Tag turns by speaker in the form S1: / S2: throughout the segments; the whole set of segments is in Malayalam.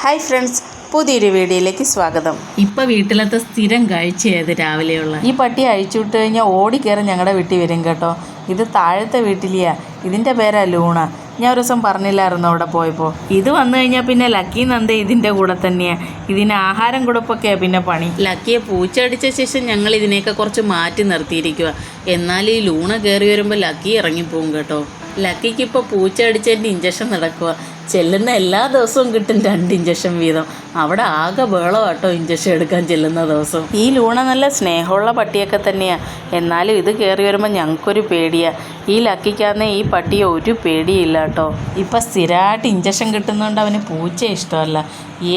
S1: ഹായ് ഫ്രണ്ട്സ്, പുതിയൊരു വീഡിയോയിലേക്ക് സ്വാഗതം.
S2: ഇപ്പം വീട്ടിലത്തെ സ്ഥിരം കാഴ്ചയായത് രാവിലെയുള്ള
S1: ഈ പട്ടി അഴിച്ചു വിട്ട് കഴിഞ്ഞാൽ ഓടിക്കയറി ഞങ്ങളുടെ വീട്ടിൽ വരും കേട്ടോ. ഇത് താഴത്തെ വീട്ടിലെയാ. ഇതിൻ്റെ പേരാ ലൂണ. ഞാൻ ഒരു ദിവസം പറഞ്ഞില്ലായിരുന്നു അവിടെ പോയപ്പോൾ. ഇത് വന്നു കഴിഞ്ഞാൽ പിന്നെ ലക്കി നന്ദ ഇതിൻ്റെ കൂടെ തന്നെയാണ്. ഇതിന് ആഹാരം കൊടുപ്പൊക്കെയാണ് പിന്നെ പണി.
S2: ലക്കിയെ പൂച്ച അടിച്ച ശേഷം ഞങ്ങൾ ഇതിനെയൊക്കെ കുറച്ച് മാറ്റി നിർത്തിയിരിക്കുക. എന്നാൽ ഈ ലൂണ കയറി വരുമ്പോൾ ലക്കി ഇറങ്ങിപ്പോവും കേട്ടോ. ലക്കിക്ക് ഇപ്പോൾ പൂച്ച അടിച്ചതിൻ്റെ ഇഞ്ചക്ഷൻ നടക്കുക. ചെല്ലുന്ന എല്ലാ ദിവസവും കിട്ടും 2 ഇഞ്ചക്ഷൻ വീതം. അവിടെ ആകെ ബഹളമാട്ടോ ഇഞ്ചക്ഷൻ എടുക്കാൻ ചെല്ലുന്ന ദിവസം.
S1: ഈ ലൂണ നല്ല സ്നേഹമുള്ള പട്ടിയൊക്കെ തന്നെയാണ്. എന്നാലും ഇത് കയറി വരുമ്പോൾ ഞങ്ങൾക്കൊരു പേടിയാണ്. ഈ ലക്കിക്കാന്നെ ഈ പട്ടിയെ ഒരു പേടിയില്ല കേട്ടോ. ഇപ്പം സ്ഥിരമായിട്ട് ഇഞ്ചക്ഷൻ കിട്ടുന്നതുകൊണ്ട് അവന് പൂച്ചയെ ഇഷ്ടമല്ല.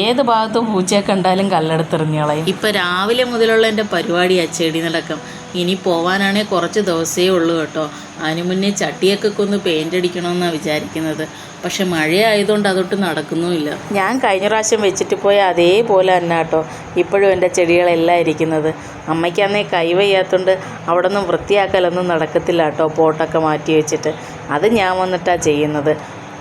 S1: ഏത് ഭാഗത്തും പൂച്ചയെ കണ്ടാലും കല്ലെടുത്തെറിഞ്ഞോളയും.
S2: ഇപ്പം രാവിലെ മുതലുള്ള എൻ്റെ പരിപാടിയാണ് ചെടി നടക്കം. ഇനി പോവാനാണെങ്കിൽ കുറച്ച് ദിവസമേ ഉള്ളൂ കേട്ടോ. അതിന് മുന്നേ ചട്ടിയൊക്കെ ഒന്ന് പെയിൻ്റ് അടിക്കണമെന്നാണ് വിചാരിക്കുന്നത്. പക്ഷെ മഴയായതുകൊണ്ട് അതൊട്ട് നടക്കുന്നുമില്ല.
S1: ഞാൻ കഴിഞ്ഞ പ്രാവശ്യം വെച്ചിട്ട് പോയ അതേപോലെ തന്നെ കേട്ടോ ഇപ്പോഴും എൻ്റെ ചെടികളെല്ലാം ഇരിക്കുന്നത്. അമ്മയ്ക്കന്നേ കൈവയ്യാത്തതുകൊണ്ട് അവിടെ നിന്നും വൃത്തിയാക്കലൊന്നും നടക്കത്തില്ല കേട്ടോ. പോട്ടൊക്കെ മാറ്റി വെച്ചിട്ട് അത് ഞാൻ വന്നിട്ടാണ് ചെയ്യുന്നത്.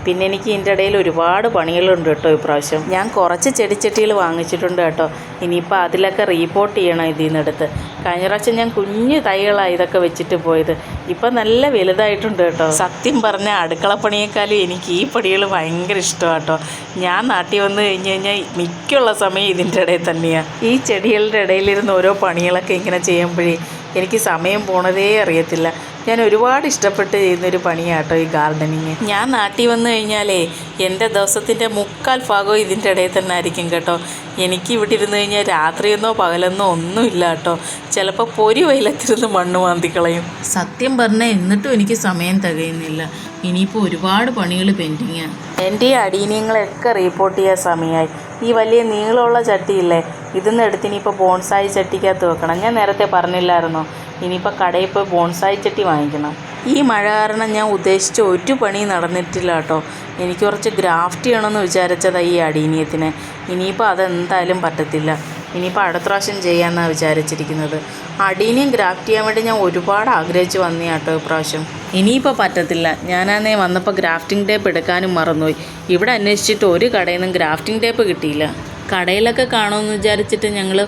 S1: പിന്നെ എനിക്ക് ഇതിൻ്റെ ഇടയിൽ ഒരുപാട് പണികളുണ്ട് കേട്ടോ. ഇപ്രാവശ്യം ഞാൻ കുറച്ച് ചെടിച്ചട്ടികൾ വാങ്ങിച്ചിട്ടുണ്ട് കേട്ടോ. ഇനിയിപ്പോൾ അതിലൊക്കെ റീപോർട്ട് ചെയ്യണം ഇതിൽ നിന്നെടുത്ത്. കഴിഞ്ഞ പ്രാവശ്യം ഞാൻ കുഞ്ഞു തൈകളാണ് ഇതൊക്കെ വെച്ചിട്ട് പോയത്. ഇപ്പം നല്ല വലുതായിട്ടുണ്ട് കേട്ടോ. സത്യം പറഞ്ഞാൽ അടുക്കളപ്പണിയേക്കാളും എനിക്ക് ഈ പണികൾ ഭയങ്കര ഇഷ്ടമാണ് കേട്ടോ. ഞാൻ നാട്ടിൽ വന്നു കഴിഞ്ഞ് കഴിഞ്ഞാൽ മിക്കുള്ള സമയം ഇതിൻ്റെ ഇടയിൽ തന്നെയാണ്. ഈ ചെടികളുടെ ഇടയിലിരുന്ന് ഓരോ പണികളൊക്കെ ഇങ്ങനെ ചെയ്യുമ്പോഴേ എനിക്ക് സമയം പോണതേ അറിയത്തില്ല. ഞാൻ ഒരുപാട് ഇഷ്ടപ്പെട്ട് ചെയ്യുന്നൊരു പണിയാട്ടോ ഈ ഗാർഡനിങ്. ഞാൻ നാട്ടിൽ വന്നു കഴിഞ്ഞാലേ എൻ്റെ ദിവസത്തിൻ്റെ 3/4 ഭാഗവും ഇതിൻ്റെ ഇടയിൽ തന്നെ ആയിരിക്കും കേട്ടോ. എനിക്ക് ഇവിടെ ഇരുന്ന് കഴിഞ്ഞാൽ രാത്രിയെന്നോ പകലെന്നോ ഒന്നുമില്ല കേട്ടോ. ചിലപ്പോൾ പൊരി വെയിലത്തിരുന്ന് മണ്ണ് മാന്തിക്കളയും.
S2: സത്യം പറഞ്ഞാൽ എന്നിട്ടും എനിക്ക് സമയം തികയുന്നില്ല. ഇനിയിപ്പോൾ ഒരുപാട് പണികൾ പെൻഡിങ്ങാണ്.
S1: എൻ്റെ ഈ അടീനിയങ്ങളൊക്കെ റീപോർട്ട് ചെയ്യാൻ സമയമായി. ഈ വലിയ നീളമുള്ള ചട്ടിയില്ലേ, ഇതിന്ന് എടുത്ത് ഇനിയിപ്പോൾ ബോൺസായി ചട്ടിക്കകത്ത് വെക്കണം. ഞാൻ നേരത്തെ പറഞ്ഞില്ലായിരുന്നോ, ഇനിയിപ്പോൾ കടയിൽ പോയി ബോൺസായി ചട്ടി വാങ്ങിക്കണം. ഈ മഴ കാരണം ഞാൻ ഉദ്ദേശിച്ച ഒരു പണി നടന്നിട്ടില്ല കേട്ടോ. എനിക്ക് കുറച്ച് ഗ്രാഫ്റ്റ് ചെയ്യണമെന്ന് വിചാരിച്ചതാണ് ഈ അടീനിയത്തിന്. ഇനിയിപ്പോൾ അതെന്തായാലും പറ്റത്തില്ല. ഇനിയിപ്പോൾ അടുത്ത പ്രാവശ്യം ചെയ്യാമെന്നാണ് വിചാരിച്ചിരിക്കുന്നത്. അടീനിയം ഗ്രാഫ്റ്റ് ചെയ്യാൻ വേണ്ടി ഞാൻ ഒരുപാട് ആഗ്രഹിച്ച് വന്നേ കേട്ടോ ഇപ്രാവശ്യം. ഇനിയിപ്പോൾ പറ്റത്തില്ല. ഞാനാന്നേ വന്നപ്പോൾ ഗ്രാഫ്റ്റിംഗ് ടേപ്പ് എടുക്കാനും മറന്നുപോയി. ഇവിടെ അന്വേഷിച്ചിട്ട് ഒരു കടയിൽ നിന്നും ഗ്രാഫ്റ്റിംഗ് ടേപ്പ് കിട്ടിയില്ല. കടയിലൊക്കെ കാണുമെന്ന് വിചാരിച്ചിട്ട് ഞങ്ങൾ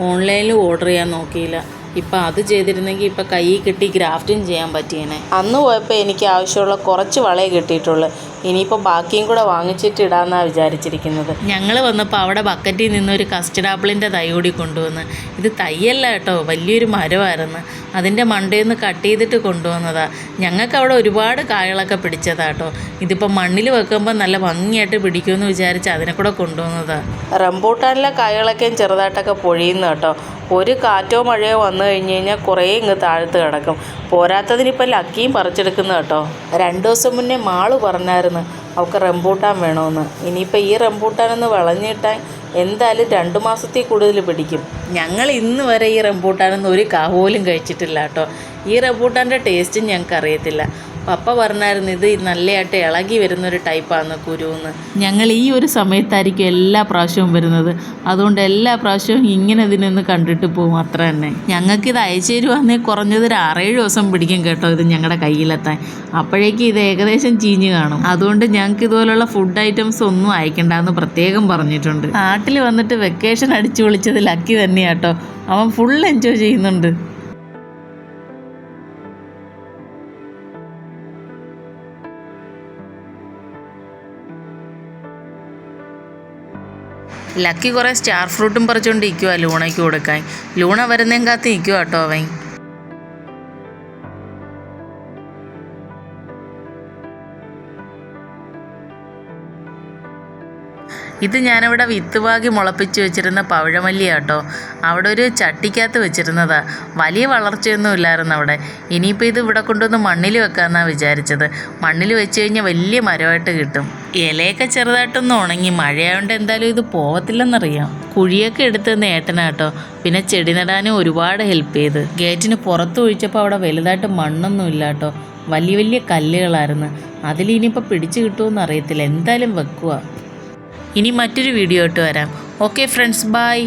S1: ഓൺലൈനിൽ ഓർഡർ ചെയ്യാൻ നോക്കിയില്ല. ഇപ്പം അത് ചെയ്തിരുന്നെങ്കിൽ ഇപ്പം കയ്യിൽ കിട്ടി ഗ്രാഫ്റ്റിംഗ് ചെയ്യാൻ പറ്റിയേനെ. അന്ന് പോയപ്പോൾ എനിക്ക് ആവശ്യമുള്ള കുറച്ച് വളയെ കിട്ടിയിട്ടുള്ളൂ. ഇനിയിപ്പോൾ ബാക്കിയും കൂടെ വാങ്ങിച്ചിട്ട് ഇടാമെന്നാണ് വിചാരിച്ചിരിക്കുന്നത്.
S2: ഞങ്ങൾ വന്നപ്പോൾ അവിടെ ബക്കറ്റിൽ നിന്നൊരു കസ്റ്റഡ് ആപ്പിളിൻ്റെ തൈ കൂടി കൊണ്ടുവന്ന്. ഇത് തൈയല്ല കേട്ടോ, വലിയൊരു മരമായിരുന്നു. അതിൻ്റെ മണ്ടയിൽ നിന്ന് കട്ട് ചെയ്തിട്ട് കൊണ്ടുവന്നതാണ്. ഞങ്ങൾക്ക് അവിടെ ഒരുപാട് കായകളൊക്കെ പിടിച്ചതാട്ടോ. ഇതിപ്പോൾ മണ്ണിൽ വെക്കുമ്പോൾ നല്ല ഭംഗിയായിട്ട് പിടിക്കുമെന്ന് വിചാരിച്ച് അതിനെ കൂടെ കൊണ്ടുവന്നതാണ്.
S1: റംബൂട്ടാനിലെ കായകളൊക്കെയും ചെറുതായിട്ടൊക്കെ പൊഴിയുന്നു കേട്ടോ. ഒരു കാറ്റോ മഴയോ വന്നു കഴിഞ്ഞ് കഴിഞ്ഞാൽ കുറേ ഇങ്ങ് താഴ്ത്ത് കിടക്കും. പോരാത്തതിനിപ്പോൾ ലക്കിയും പറിച്ചെടുക്കുന്നു കേട്ടോ. 2 ദിവസം മുന്നേ മാള് പറഞ്ഞായിരുന്നു അവൾക്ക് റംബൂട്ടാൻ വേണമെന്ന്. ഇനിയിപ്പോൾ ഈ റംബൂട്ടാനൊന്ന് വിളഞ്ഞിട്ടാൽ എന്തായാലും 2 മാസത്തിൽ കൂടുതൽ പിടിക്കും. ഞങ്ങൾ ഇന്ന് വരെ ഈ റംബൂട്ടാനൊന്നും ഒരു കാ പോലും കഴിച്ചിട്ടില്ല കേട്ടോ. ഈ റംബൂട്ടാൻ്റെ ടേസ്റ്റും ഞങ്ങൾക്ക് അറിയത്തില്ല. പപ്പ പറഞ്ഞായിരുന്നു ഇത് നല്ലതായിട്ട് ഇളകി വരുന്നൊരു ടൈപ്പാണ് കുരുന്ന്.
S2: ഞങ്ങൾ ഈ ഒരു സമയത്തായിരിക്കും എല്ലാ പ്രാവശ്യവും വരുന്നത്. അതുകൊണ്ട് എല്ലാ പ്രാവശ്യവും ഇങ്ങനെ ഇതിനൊന്ന് കണ്ടിട്ട് പോകും, അത്ര തന്നെ. ഞങ്ങൾക്കിത് അയച്ചു തരുവാണെങ്കിൽ കുറഞ്ഞത് ഒരു 6-7 ദിവസം പിടിക്കും കേട്ടോ ഇത് ഞങ്ങളുടെ കയ്യിലെത്താൻ. അപ്പോഴേക്കും ഇത് ഏകദേശം ചീഞ്ഞ് കാണും. അതുകൊണ്ട് ഞങ്ങൾക്ക് ഇതുപോലുള്ള ഫുഡ് ഐറ്റംസ് ഒന്നും അയക്കണ്ടെന്ന് പ്രത്യേകം പറഞ്ഞിട്ടുണ്ട്. നാട്ടിൽ വന്നിട്ട് വെക്കേഷൻ അടിച്ചു പൊളിച്ചത് ലക്കി തന്നെയാട്ടോ. അവൻ ഫുൾ എൻജോയ് ചെയ്യുന്നുണ്ട്. ലക്കി കുറേ സ്റ്റാർ ഫ്രൂട്ടും പറിച്ചുകൊണ്ട് നിൽക്കുക ലൂണയ്ക്ക് കൊടുക്കാൻ. ലൂണ വരുന്നേം കാത്ത് നിൽക്കുക കേട്ടോ അവൻ. ഇത് ഞാനിവിടെ വിത്ത് പാകി മുളപ്പിച്ച് വെച്ചിരുന്ന പവിഴമല്ലിയാട്ടോ. അവിടെ ഒരു ചട്ടിക്കകത്ത് വെച്ചിരുന്നതാണ്. വലിയ വളർച്ചയൊന്നും ഇല്ലായിരുന്നു അവിടെ. ഇനിയിപ്പോൾ ഇത് ഇവിടെ കൊണ്ടുവന്ന് മണ്ണിൽ വെക്കാമെന്നാണ് വിചാരിച്ചത്. മണ്ണിൽ വെച്ച് കഴിഞ്ഞാൽ വലിയ മരമായിട്ട് കിട്ടും. ഇലയൊക്കെ ചെറുതായിട്ടൊന്ന് ഉണങ്ങി. മഴയായതുകൊണ്ട് എന്തായാലും ഇത് പോവത്തില്ലെന്നറിയാം. കുഴിയൊക്കെ എടുത്ത് ഏട്ടനാട്ടോ. പിന്നെ ചെടി നടാനും ഒരുപാട് ഹെൽപ്പ് ചെയ്ത്. ഗേറ്റിന് പുറത്ത് ഒഴിച്ചപ്പോൾ അവിടെ വലുതായിട്ട് മണ്ണൊന്നും ഇല്ല കേട്ടോ. വലിയ വലിയ കല്ലുകളായിരുന്നു. അതിലിനിയിപ്പോൾ പിടിച്ച് കിട്ടുമെന്ന് അറിയത്തില്ല. എന്തായാലും വെക്കുക. ഇനി മറ്റൊരു വീഡിയോ ആയിട്ട് വരാം. Okay friends, by.